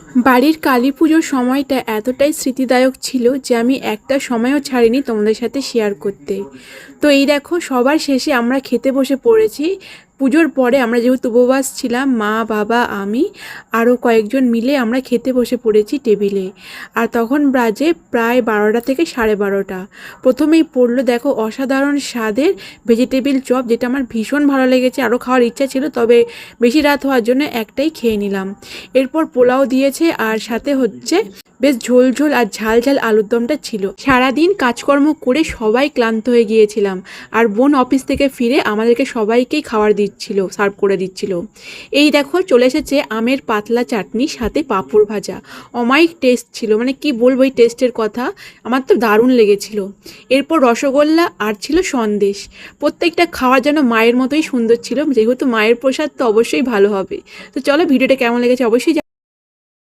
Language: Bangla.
বাড়ির কালী পুজোর সময়টা এতটাই স্মৃতিদায়ক ছিল যে আমি একটা সময়ও ছাড়িনি তোমাদের সাথে শেয়ার করতে। তো এই দেখো, সবার শেষে আমরা খেতে বসে পড়েছি। পুজোর পরে আমরা যেহেতু উপবাস ছিলাম, মা বাবা আমি আরও কয়েকজন মিলে আমরা খেতে বসে পড়েছি টেবিলে। আর তখন বাজে প্রায় 12টা থেকে 12:30। প্রথমেই পড়লো দেখো অসাধারণ স্বাদের ভেজিটেবিল চপ, যেটা আমার ভীষণ ভালো লেগেছে। আরও খাওয়ার ইচ্ছা ছিল, তবে বেশি রাত হওয়ার জন্য একটাই খেয়ে নিলাম। এরপর পোলাও দিয়েছে, আর সাথে হচ্ছে বেশ ঝোল ঝোল আর ঝাল ঝাল আলুর দমটা ছিল। সারাদিন কাজকর্ম করে সবাই ক্লান্ত হয়ে গিয়েছিলাম, আর বোন অফিস থেকে ফিরে আমাদেরকে সবাইকেই খাবার দিচ্ছিল, সার্ভ করে দিচ্ছিল। এই দেখো চলে এসেছে আমের পাতলা চাটনি, সাথে পাঁপড় ভাজা। অমায়িক টেস্ট ছিল, মানে কি বলবো এই টেস্টের কথা, আমার তো দারুণ লেগেছিল। এরপর রসগোল্লা আর ছিল সন্দেশ। প্রত্যেকটা খাওয়ার যেন মায়ের মতোই সুন্দর ছিল, যেহেতু মায়ের প্রসাদ তো অবশ্যই ভালো হবে। তো চলো, ভিডিওটা কেমন লেগেছে অবশ্যই